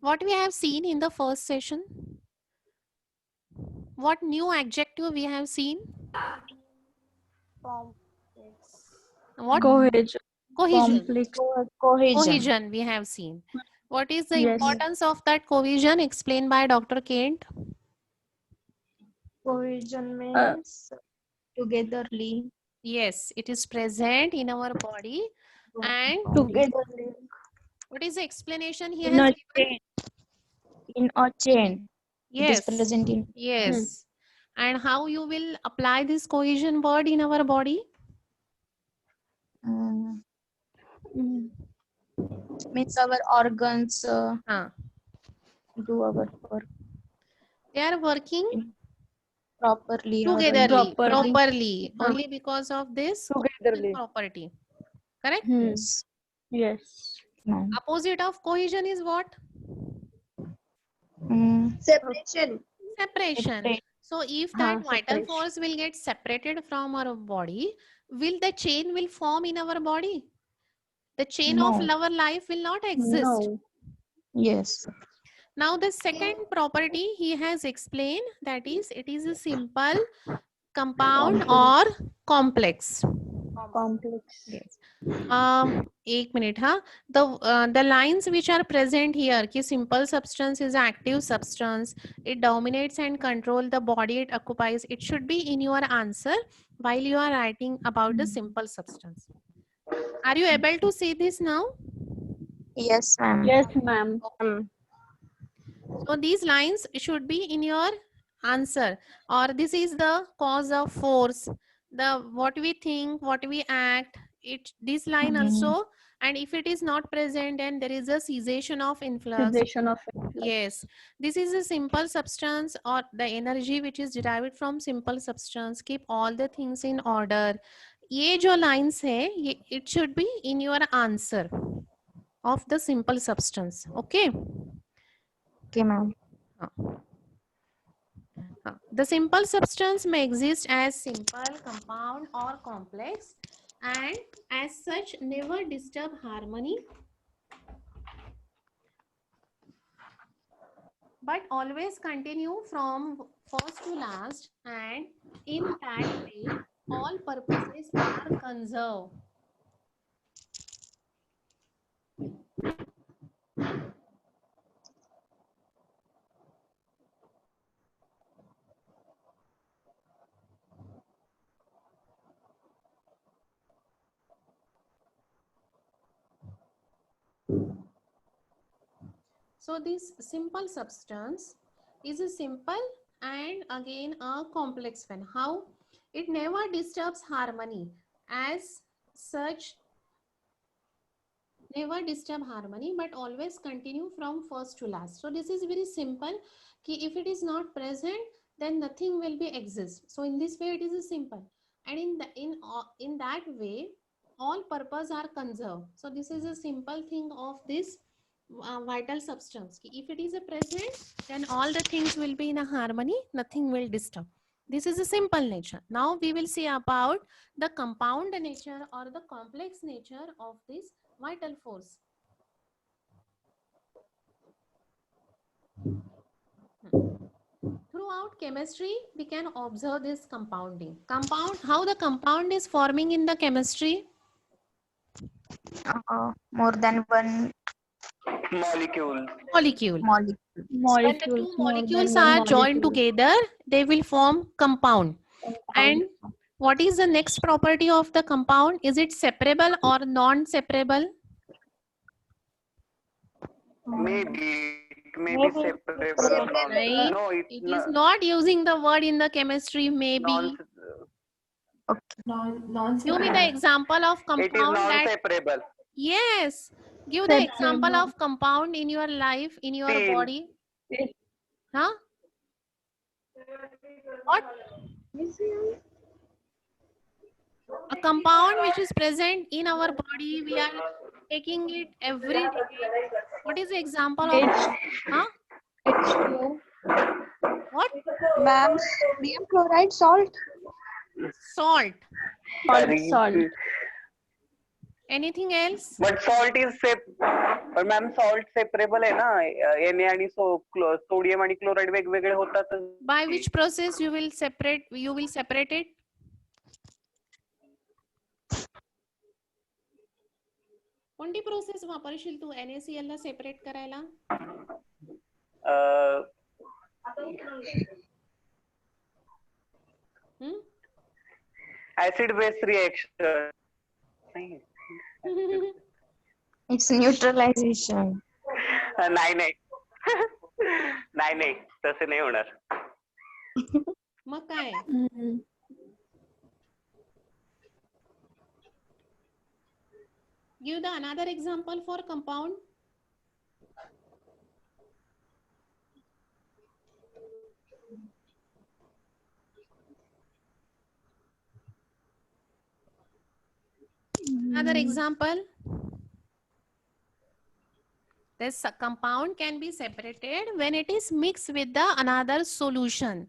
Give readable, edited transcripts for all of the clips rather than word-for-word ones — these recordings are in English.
What we have seen in the first session? What new adjective we have seen? What? Cohesion. Cohesion. Complex. Cohesion we have seen. What is the Yes. importance of that cohesion explained by Dr. Kent? Cohesion Uh, means togetherly. Yes, it is present in our body. And Togetherly. what is the explanation he In has a given? chain. In a chain. It is Yes, present in. yes. And how you will apply this cohesion word in our body? Means our organs do our work They are working properly. togetherly, Properly. properly, only because of this cohesion Togetherly. property. Correct? Yes. Yes. No. Opposite of cohesion is what? Separation. Separation. Separate. So if that vital Separation. force will get separated from our body, will the chain will form in our body? The chain of No. our life will not exist. No. Yes. Now the second property he has explained, that is, it is a simple, compound or complex. Complex. Yes. एक minute, huh? The lines which are present here, कि simple substance is active substance, it dominates and control the body it occupies. It should be in your answer while you are writing about the simple substance. Are you able to see this now? Yes, ma'am. Yes, ma'am. So these lines should be in your answer, or this is the cause of force, the what we think, what we act, it this line also. And if it is not present, then there is a cessation of influx. Cessation of Yes, this is a simple substance or the energy which is derived from simple substance. Keep all the things in order. ये जो lines है, it should be in your answer of the simple substance. Okay. Okay, ma'am. The simple substance may exist as simple, compound or complex, and as such never disturb harmony, but always continue from first to last, and in that way all purposes are conserved. So this simple substance is a simple and again a complex one. How? It never disturbs harmony, as such never disturb harmony, but always continue from first to last. So this is very simple, कि if it is not present, then nothing will be exist. So in this way it is a simple, and in that way all purpose are conserved. So this is a simple thing of this vital substance, कि if it is a present, then all the things will be in a harmony, nothing will disturb. This is a simple nature. Now we will see about the compound nature or the complex nature of this vital force. Throughout chemistry, we can observe this compounding. How the compound is forming in the chemistry? More than one Molecule. Molecule. molecule. When the two molecules are joined together, they will form compound. And what is the next property of the compound? Is it separable or non-separable? Maybe it may be separable or not. Right. No, It is not using the word in the chemistry maybe. Give me the example of it is compound that. non-separable. Yes. Give the example of compound in your life, in your Steel. body. Huh? What? A compound which is present in our body, we are taking it every day. What is the example of that? Huh? H2O. What? Ma'am, sodium chloride, salt. Salt. Salt. Anything else? But salt is पण ma'am salt separable आहे ना, Na आणि sodium आणि chloride वेगवेगळे होतात. By which process you will separate it? कोणती process वापरशील तू NaCl ला separate करायला? Acid base reaction. It's neutralization. नाही नाही नाही नाही, तसे नाही होणार. मग काय? Give the another example for compound. Another example. This compound can be separated when it is mixed with the another solution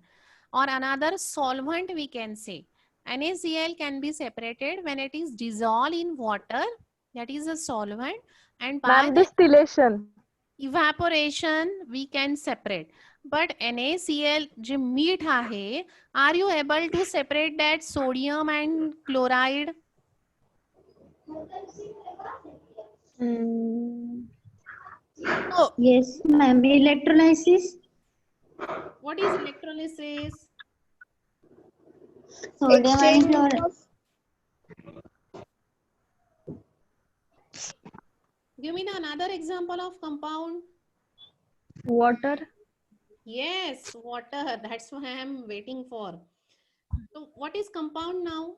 or another solvent, we can say. NaCl can be separated when it is dissolved in water, that is a solvent, and by Ma'am, the distillation. evaporation we can separate. But NaCl जे मीठ आहे, are you able to separate that sodium and chloride? No. Yes, ma'am. Electrolysis. What is electrolysis? Sodium and Exchange chloride. of Give me the another example of compound. Water. Yes, water. That's what I am waiting for. So what is compound now?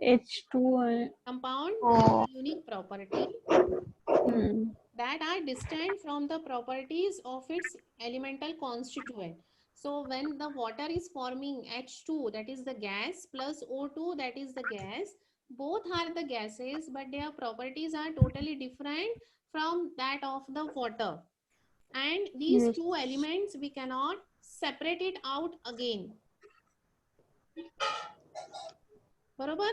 H2. Compound Oh. is a unique property that are distinct from the properties of its elemental constituent. So when the water is forming H2, that is the gas, plus O2, that is the gas, both are the gases, but their properties are totally different from that of the water. And these Yes. two elements, we cannot separate it out again. Barabar?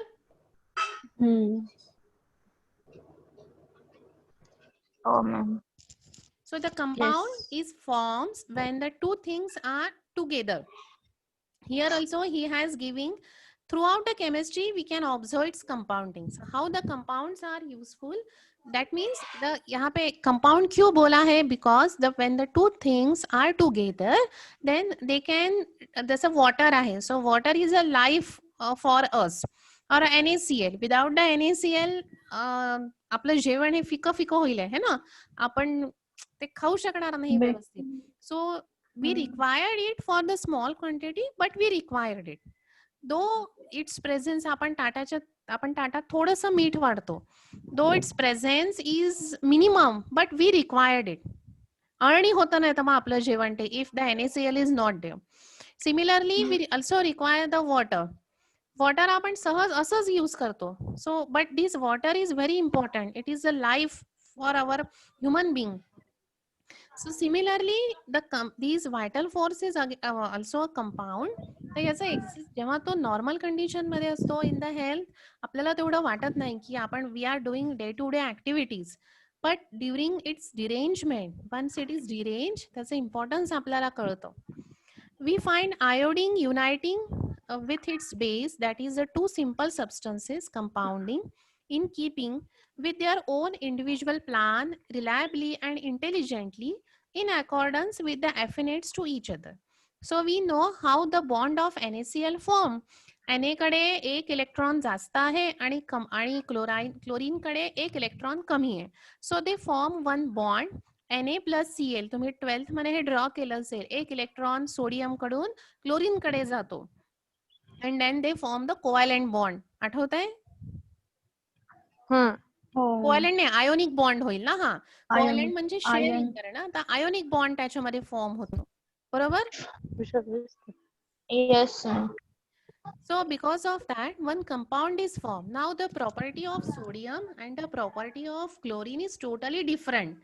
Oh, ma'am. So the compound is forms when the two things are together. Here also he has giving throughout the chemistry we can observe its compounding. So how the compounds are useful? That means the यहाँ पे compound क्यों बोला है? Because when the two things are together, then they can. जैसे water आहे. So water is a life for us. और NaCl. Without the NaCl, आपलं जेवण हे फिकं फिकं होईल है ना? आपण ते खाऊ शकणार नाही व्यवस्थित. So we required it for the small quantity, but we required it. Though its presence, आपण ताटात थोडंसं मीठ वाढतो. Though its presence is minimum, but we required it. आणि होतं नाही तर मग आपलं जेवण ते if the NaCl is not there. Similarly, we also require the water. Water आपण सहज असंच यूज करतो. So, but this water is very important. It is a life for our human being. So similarly, these vital forces are also a compound. तर याचा exist जेव्हा तो normal condition मध्ये असतो इन द हेल्थ, आपल्याला तेवढं वाटत नाही की आपण we are doing day to day activities. But during its derangement, once it is derange, त्याचं इम्पॉर्टन्स आपल्याला कळतं. We find iodine uniting with its base, that is the two simple substances compounding in keeping with their own individual plan reliably and intelligently in accordance with the affinities to each other. So we know how the bond of NaCl form. Na कडे एक electron जास्त आहे आणि chlorine कडे एक इलेक्ट्रॉन कमी आहे. So they form one bond Na plus Cl. तुम्ही 12th मध्ये हे ड्रॉ केलं असेल. एक इलेक्ट्रॉन सोडियम कडून क्लोरीन कडे जातो and then they form the covalent bond. आठवतंय? कोव्हॅलेंट नाही, आयोनिक बॉन्ड होईल ना. हा, कोव्हॅलेंट म्हणजे शेअरिंग करणं, तर आयोनिक बॉन्ड त्याच्यामध्ये फॉर्म होतो. बरोबर? Yes, ma'am. So because of that, one compound is formed. Now the property of sodium and the property of chlorine is totally different.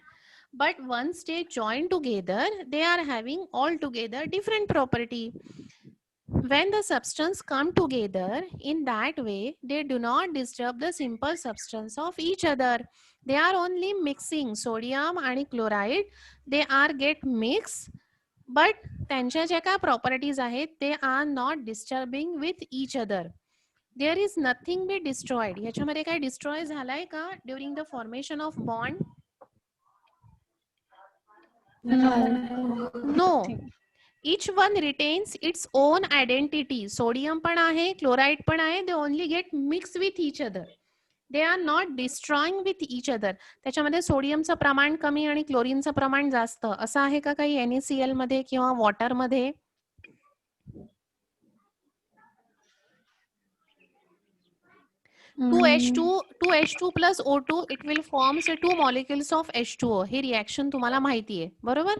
But once they join together, they are having altogether different property. When the substance come together in that way, they do not disturb the simple substance of each other. They are only mixing sodium आणि chloride. They are get mixed, but त्यांच्या ज्या काय properties आहेत, they are not disturbing with each other. There is nothing be destroyed. ह्याच्यामध्ये काय destroy झालाय का during the formation of bond? No. Each one retains its own identity. Sodium पण आहे, chloride पण आहे. They only get mixed with each other. They are not destroying with each other. त्याच्यामध्ये सोडियमचं प्रमाण कमी आणि क्लोरीनचं प्रमाण जास्त असं आहे का काही NaCl मध्ये किंवा वॉटर मध्ये? H2 plus O2, it will form 2 molecules of H2O. He reaction तुम्हाला माहिती आहे, बरोबर?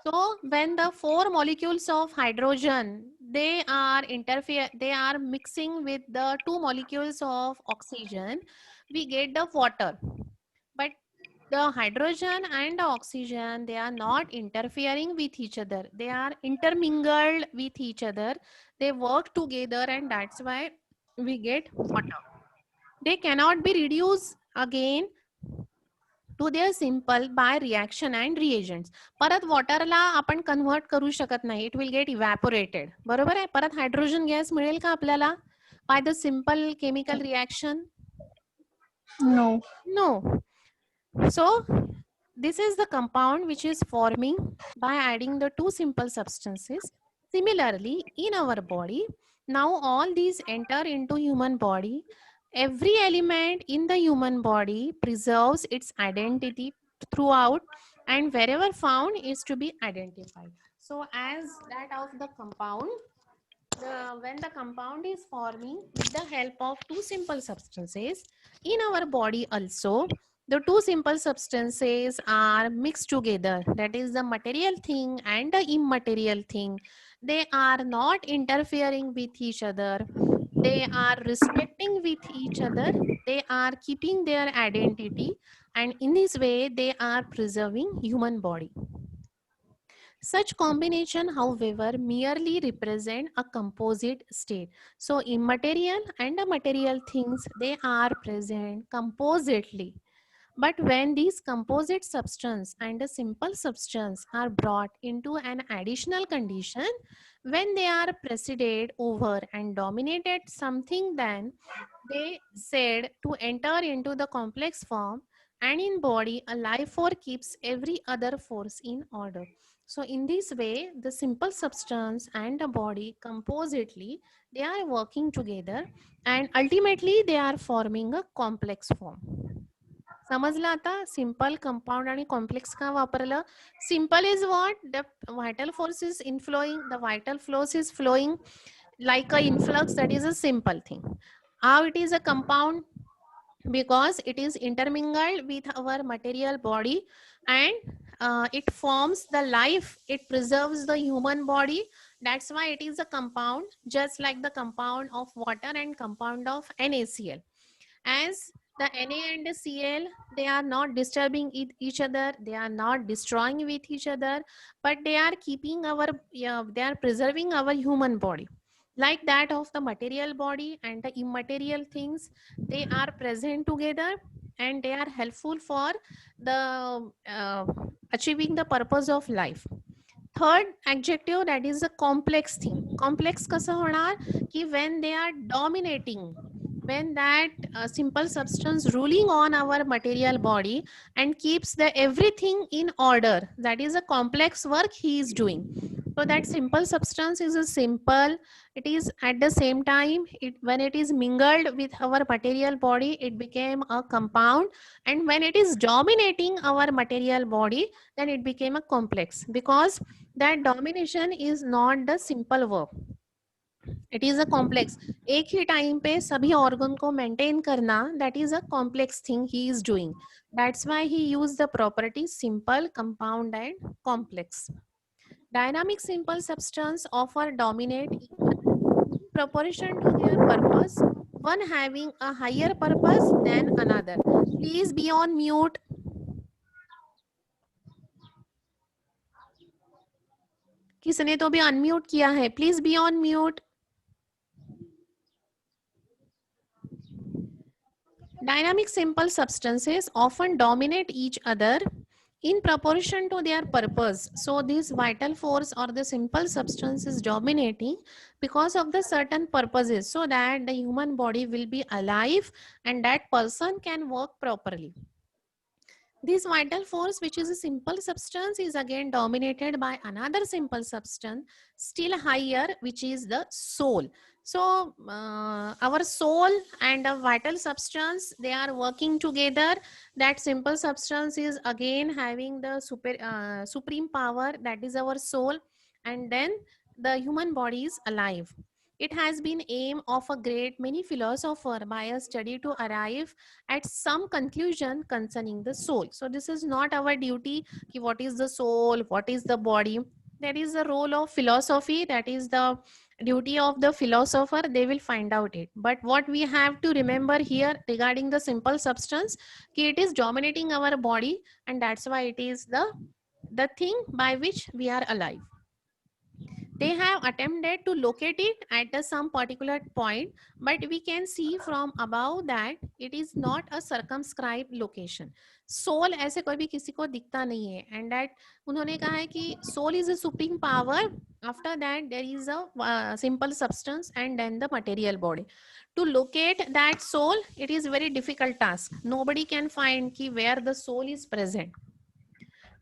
So when the 4 molecules of hydrogen, they are mixing with the 2 molecules of oxygen, we get the water. But the hydrogen and the oxygen, they are not interfering with each other. They are intermingled with each other. They work together, and that's why we get water. They cannot be reduced again to their simple by reaction and reagents. परत वॉटरला आपण convert करू शकत नाही. It will get evaporated. बरोबर आहे? परत hydrogen gas मिळेल का आपल्याला by the simple chemical reaction? No. So this is the compound which is forming by adding the 2 simple substances. Similarly, in our body, now all these enter into human body. Every element in the human body preserves its identity throughout, and wherever found is to be identified. So as that of the compound, when the compound is forming with the help of 2 simple substances, in our body also, the 2 simple substances are mixed together. That is the material thing and the immaterial thing. They are not interfering with each other. They are respecting with each other. They are keeping their identity, and in this way they are preserving human body. Such combination, however, merely represent a composite state. So immaterial and the material things, they are present compositely. But when these composite substance and a simple substance are brought into an additional condition, when they are preceded over and dominated something, then they said to enter into the complex form, and in body a life force keeps every other force in order. So in this way, the simple substance and the body compositely, they are working together, and ultimately they are forming a complex form. समजलं आता? Simple, compound आणि complex का वापरलं? Simple is what? The vital force is inflowing, the vital flows is flowing like a influx. That is a simple thing. How it is a compound? Because it is intermingled with our material body, and it forms the life, it preserves the human body. That's why it is a compound, just like the compound of water and compound of NaCl. As the Na and the Cl, they are not disturbing each other, they are not destroying with each other, but they are keeping our, they are preserving our human body. Like that of the material body and the immaterial things, they are present together, and they are helpful for the achieving the purpose of life. Third adjective, that is a complex thing. Complex कसा होणार की when they are dominating, when that simple substance ruling on our material body and keeps the everything in order, that is a complex work he is doing. So that simple substance is a simple, it is at the same time, when it is mingled with our material body, it became a compound, and when it is dominating our material body, then it became a complex, because that domination is not the simple work, it is a complex. एक ही time पे सभी organ को maintain करना, that is a complex thing he is doing. That's why he used the properties simple, compound and complex. Dynamic simple substance often dominate in proportion to their purpose, one having a higher purpose than another. Please be on mute. किसने तो भी unmute किया है? Please be on mute. Dynamic simple substances often dominate each other in proportion to their purpose. So this vital force or the simple substance is dominating because of the certain purposes, so that the human body will be alive and that person can work properly. This vital force, which is a simple substance, is again dominated by another simple substance still higher, which is the soul. So our soul and a vital substance, they are working together. That simple substance is again having the supreme power, that is our soul, and then the human body is alive. It has been aim of a great many philosopher by a study to arrive at some conclusion concerning the soul. So this is not our duty ki what is the soul, what is the body. That is the role of philosophy, that is the duty of the philosopher, they will find out it. But what we have to remember here regarding the simple substance, ki it is dominating our body, and that's why it is the thing by which we are alive. They have attempted to locate it at some particular point, but we can see from above that it is not a circumscribed location. Soul ऐसे कोई भी किसी को दिखता नहीं है, and that उन्होंने कहा है कि soul is a supreme power. After that there is a simple substance and then the material body. To locate that soul, it is very difficult task. Nobody can find कि where the soul is present.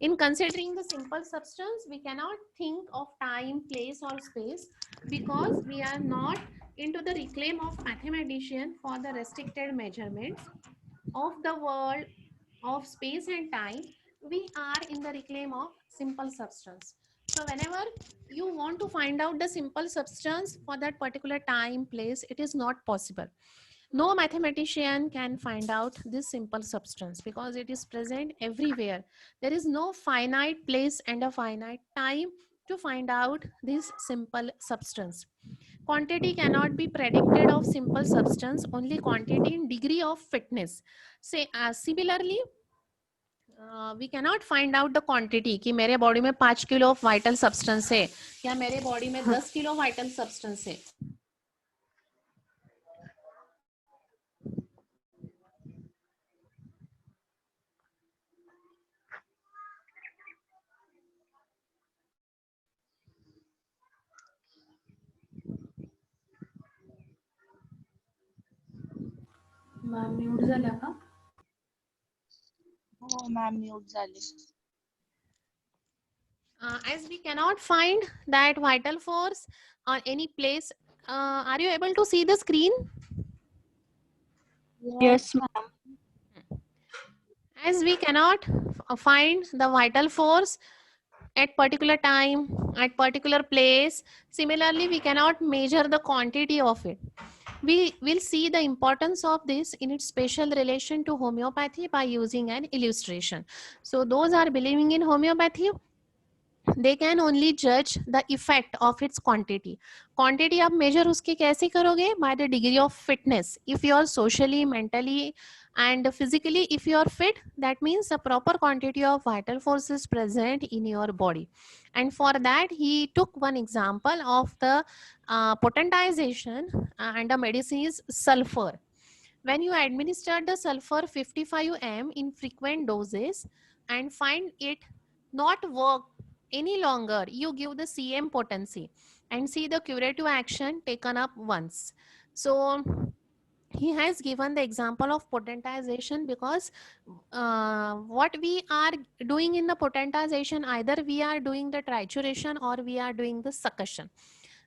In considering the simple substance, we cannot think of time, place or space because we are not into the reclaim of mathematician for the restricted measurements of the world of space and time. We are in the reclaim of simple substance. So whenever you want to find out the simple substance for that particular time, place, it is not possible. No mathematician can find out this simple substance because it is present everywhere. There is no finite place and a finite time to find out this simple substance. Quantity cannot be predicted of simple substance, only quantity in degree of fitness. Say similarly, we cannot find out the quantity कि मेरे body में 5 kilo of vital substance है या मेरे body में 10 kilo vital substance है. Ma'am mute झाला का? हो मॅम म्यूट झाली. As we cannot find that vital force on any place, are you able to see the screen? Yes, ma'am. As we cannot find the vital force at particular time, at particular place, similarly we cannot measure the quantity of it. We will see the importance of this in its special relation to homeopathy by using an illustration. So those are believing in homeopathy, they can only judge the effect of its quantity. Quantity आप measure उसके कैसे करोगे? By the degree of fitness. If you are socially, mentally and physically, if you are fit, that means the proper quantity of vital force is present in your body. And for that he took one example of the potentization and the medicine is sulfur. When you administer the sulfur 55 mg in frequent doses and find it not work any longer, you give the CM potency and see the curative action taken up once. So he has given the example of potentization because what we are doing in the potentization, either we are doing the trituration or we are doing the succussion.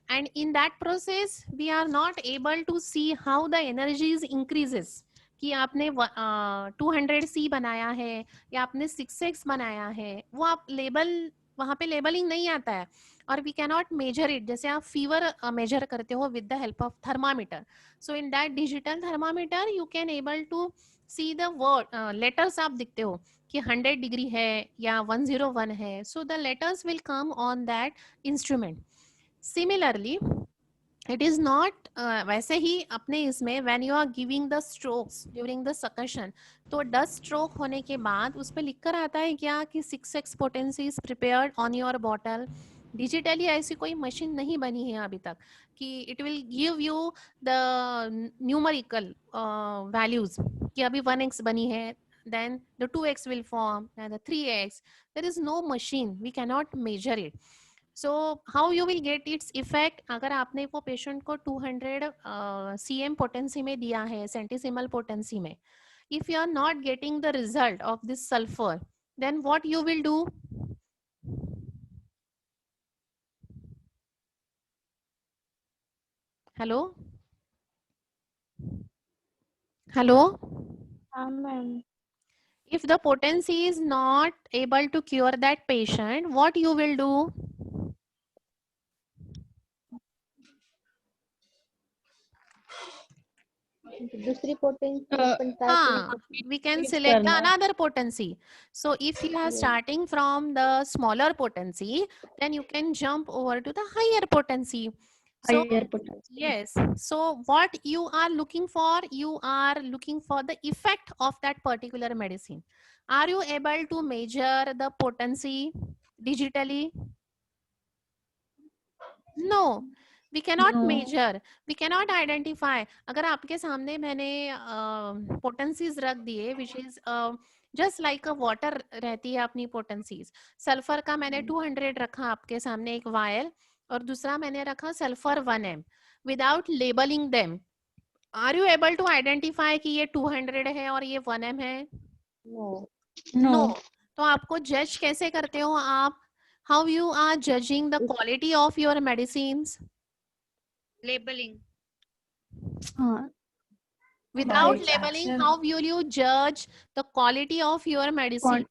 And in that process, we are not able to see how the energies increases. कि आपने 200C बनाया है या आपने 6x बनाया है, वो आप लेबल वहाँ पे लेबलिंग नहीं आता है और वी कैनॉट मेजर इट. जैसे आप फीवर मेजर करते हो with the help of thermometer. So in that digital thermometer you can able to see the word letters. आप दिखते हो कि 100 डिग्री है या 101 है. So the letters will come on that instrument. Similarly it is not वैसे ही अपने इसमें when you are giving the strokes during the suction, तो 10 स्ट्रोक होने के बाद उस पर लिख कर आता है क्या कि 6x potency is prepared on your bottle digitally ऐसी कोई मशीन नहीं बनी है अभी तक कि it will give you the numerical values कि अभी 1x बनी है, then the 2x will form and the 3x. There is no machine, we cannot measure it. So how you will get its effect? अगर आपने वो patient को 200 cm potency में दिया है, centesimal potency में, if you are not getting the result of this sulfur, then what you will do? Hello? Hello? ma'am. If the potency is not able to cure that patient, what you will do? दूसरी potency We can fix select करना. another potency. So if you are starting from the smaller potency, then you can jump over to the higher potency. So Higher potency. yes, so what you are looking for the effect of that particular medicine. Are you able to measure the potency digitally? No, we cannot No. measure, we cannot identify. अगर आपके सामने मैंने potencies रख दिए, which is just like a water रहती है अपनी potencies. Sulphur का मैंने 200 रखा आपके सामने एक वायल, और दूसरा मैंने रखा sulphur 1m. Without labeling them, are you able to identify कि ये 200 है और ये 1m है? No. No. तो आपको जज कैसे करते हो आप? How you are judging the quality of your medicines? Labeling. हाँ. Without its labeling, action. how will you judge the quality of your medicine?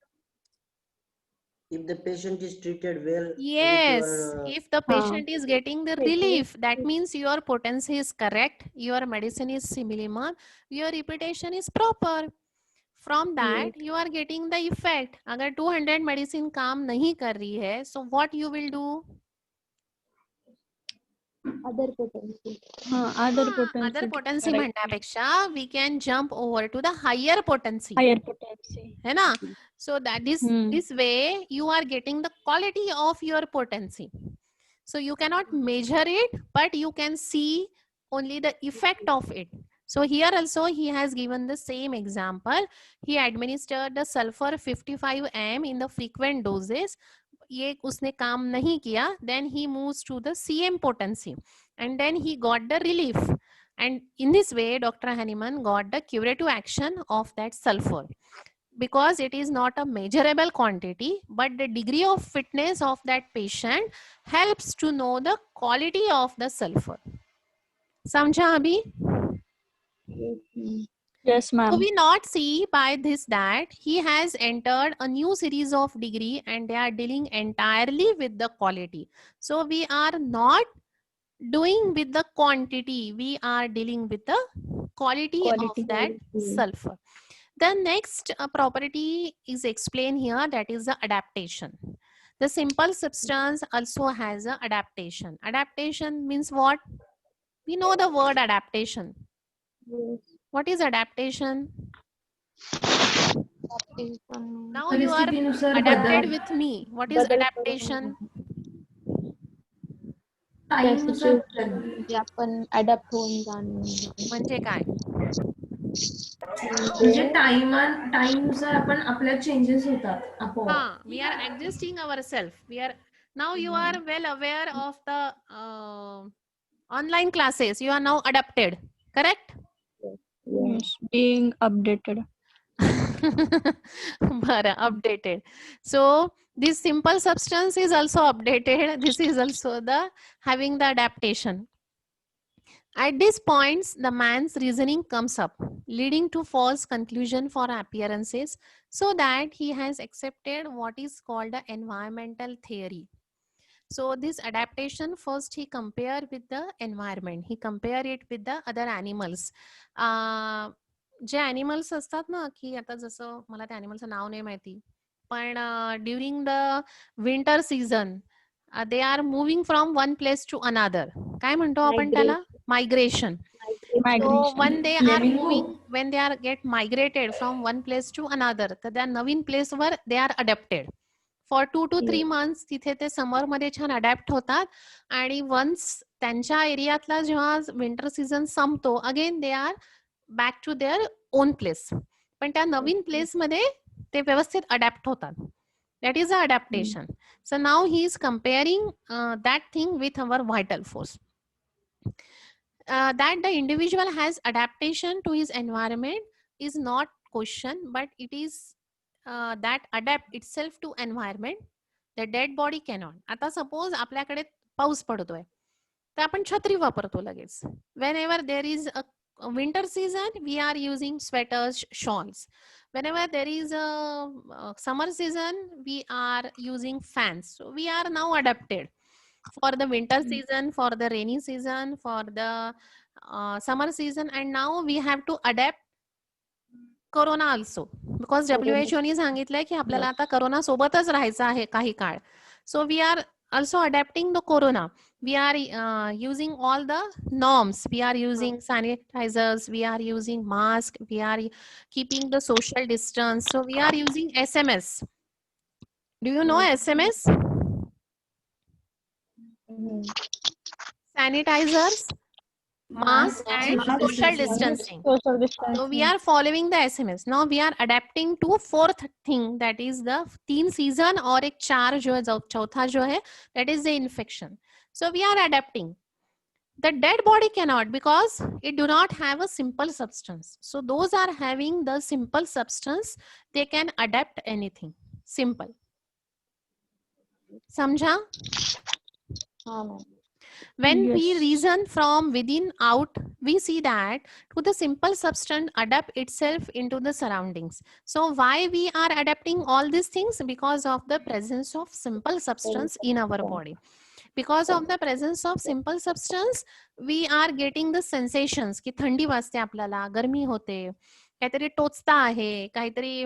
If the patient is treated well Yes, with your if the patient is getting the relief, that means your potency is correct, your medicine is similar, your reputation is proper. From that, you are getting the effect. अगर 200 medicine काम नहीं कर रही है, so what you will do? Other potency. हाँ, other potency. Other potency Correct. म्हणण्यापेक्षा we can jump over to the higher potency. Higher potency. है ना? So that this way you are getting the quality of your potency. So you cannot measure it, but you can see only the effect of it. So here also he has given the same example. He administered the sulfur 55 m in the frequent doses. ये उसने काम नहीं किया. Then he moves to the cm potency, and then he got the relief. And in this way, Dr. Hahnemann got the curative action of that sulfur. Because it is not a measurable quantity, but the degree of fitness of that patient helps to know the quality of the sulfur. समझा अभी? Yes, ma'am. So we not see by this that he has entered a new series of degree and they are dealing entirely with the quality. So we are not doing with the quantity, we are dealing with the quality. Of that sulfur. The next property is explained here, that is the adaptation. The simple substance also has a adaptation. Adaptation means what? We know the word adaptation. What is adaptation? Now you are परिस्थितीनुसार adapted बदल with me. What is adaptation? टाईमनुसार म्हणजे आपण adapt होऊन जाणं. म्हणजे काय? म्हणजे टाईमनुसार आपण आपल्या चेंजेस होतात आपोआप. We are adjusting ourselves. Now you are well aware of the online classes. You are now adapted, correct? Yes, being updated. Updated. So this simple substance is also updated. This is also the having the adaptation. At these points, the man's reasoning comes up, leading to false conclusion for appearances, so that he has accepted what is called the environmental theory. So this adaptation, first he compare with the environment. He compare it with the other animals. J animals असतात ना, की आता जसं मला त्या animalचं नाव नाही माहिती, पण during the winter season, they are moving from one place to another. काय म्हणतो आपण त्याला? Migration. So when they are moving, when they are get migrated from one place to another, तर त्या नवीन place were they are adapted. For 2 to 3 Yes. months तिथे ते summer मध्ये छान अडॅप्ट होतात आणि वन्स त्यांच्या एरियातला जेव्हा विंटर सीझन संपतो again they are back to their own place. पण त्या नवीन प्लेस मध्ये ते व्यवस्थित अडॅप्ट होतात. That is a adaptation. So now he is comparing that thing with our vital force. That the individual has adaptation to his environment is not question, but it is that adapt itself to environment. The dead body cannot. आता suppose आपल्याकडे पाऊस पडतोय तर आपण छत्री वापरतो लगेच. Whenever there is a winter season, we are using sweaters, shawls. Whenever there is a summer season, we are using fans. So we are now adapted for the winter season, for the rainy season, for the summer season, and now we have to adapt corona also, because WHO ने सांगितलंय की आपल्याला आता corona सोबतच राहायचं आहे काही काळ. So we are also adapting the corona. We are using all the norms. We are using sanitizers, we are using mask, we are keeping the social distance. So we are using SMS. Do you know SMS? Sanitizers, mask, and social distancing. Social distancing. So we are following the SMS. Now we are adapting to fourth thing, that is the 3 season और एक 4 जो है चौथा जो है, that is the infection. So we are adapting. The dead body cannot, because it do not have a simple substance. So those are having the simple substance, they can adapt anything. Simple. समझा? हाँ ma'am. When we Yes. reason from within out, we see that to the simple substance adapt itself into the surroundings. So why we are adapting all these things? Because of the presence of simple substance in our body. Because of the presence of simple substance, we are getting the sensations की थंडी वाजते आपल्याला, गरमी होते, काहीतरी टोचता आहे, काहीतरी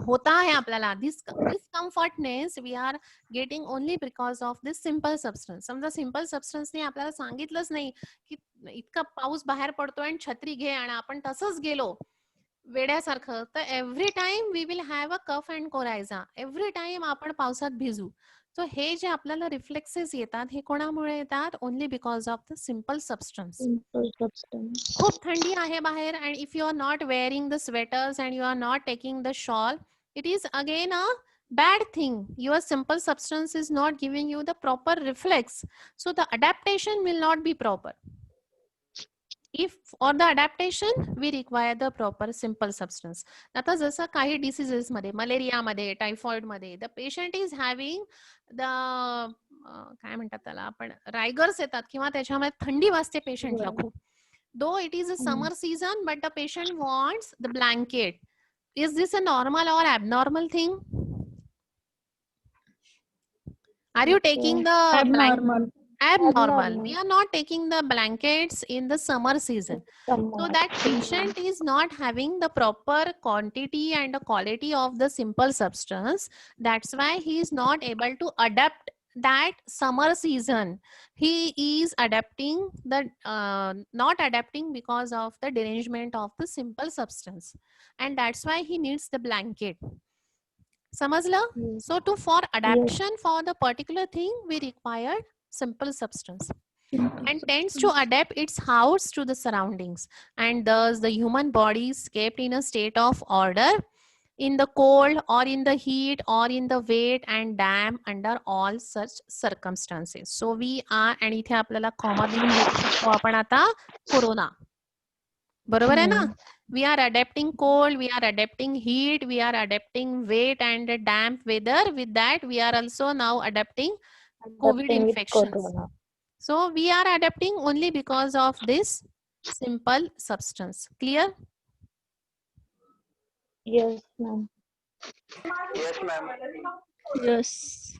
होता है आपल्याला. This discomfortness we are getting only because of this simple substance. समजा सिंपल सबस्टन्स ने आपल्याला सांगितलंच नाही की इतका पाऊस बाहेर पडतोय आणि छत्री घे, आणि आपण तसंच गेलो वेड्यासारखं, तर every time we will have a cough and coryza. Every time आपण पावसात भिजू. सो हे जे आपल्याला रिफ्लेक्सेस येतात हे कोणामुळे येतात? Only because of the simple substance. Simple substance. खूप थंडी आहे बाहेर, and if you are not wearing the sweaters and you are not taking the shawl, it is again a bad thing. Your simple substance is not giving you the proper reflex, so the adaptation will not be proper. If for the adaptation we require the proper simple substance. आता जसं काही diseases मध्ये, malaria मध्ये, typhoid मध्ये, the patient is having the काय म्हणतात त्याला आपण, रायगर्स येतात किंवा त्याच्यामध्ये थंडी वाजते पेशंटला खूप. Though it is a summer season, but the patient wants the blanket. Is this a normal or abnormal thing? Are you taking the Abnormal. abnormal? We are not taking the blankets in the summer season. So that patient is not having the proper quantity and the quality of the simple substance. That's why he is not able to adapt that summer season. He is adapting the not adapting because of the derangement of the simple substance, and that's why he needs the blanket. समजलं? So to for adaptation for the particular thing we required simple substance, and tends to adapt its house to the surroundings, and thus the human body is kept in a state of order in the cold or in the heat or in the wet and damp under all such circumstances. So we are, and इथे आपल्याला comma देऊन लिहू शकतो आपण आता corona. बरोबर आहे ना? We are adapting cold, we are adapting heat, we are adapting wet and damp weather. With that, we are also now adapting COVID infections. So we are adapting only because of this simple substance. Clear? Yes, ma'am. Yes, ma'am. Yes.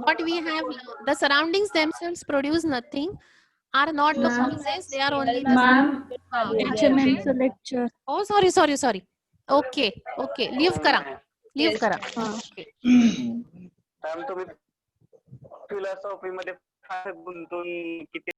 What we have, the surroundings themselves produce nothing, are not the Ma'am. causes, they are only the Ma'am. HMM चं lecture. Oh, sorry. Okay. Leave करा. Okay. Ma'am तुम्ही philosophy मध्ये फार गुंतून किती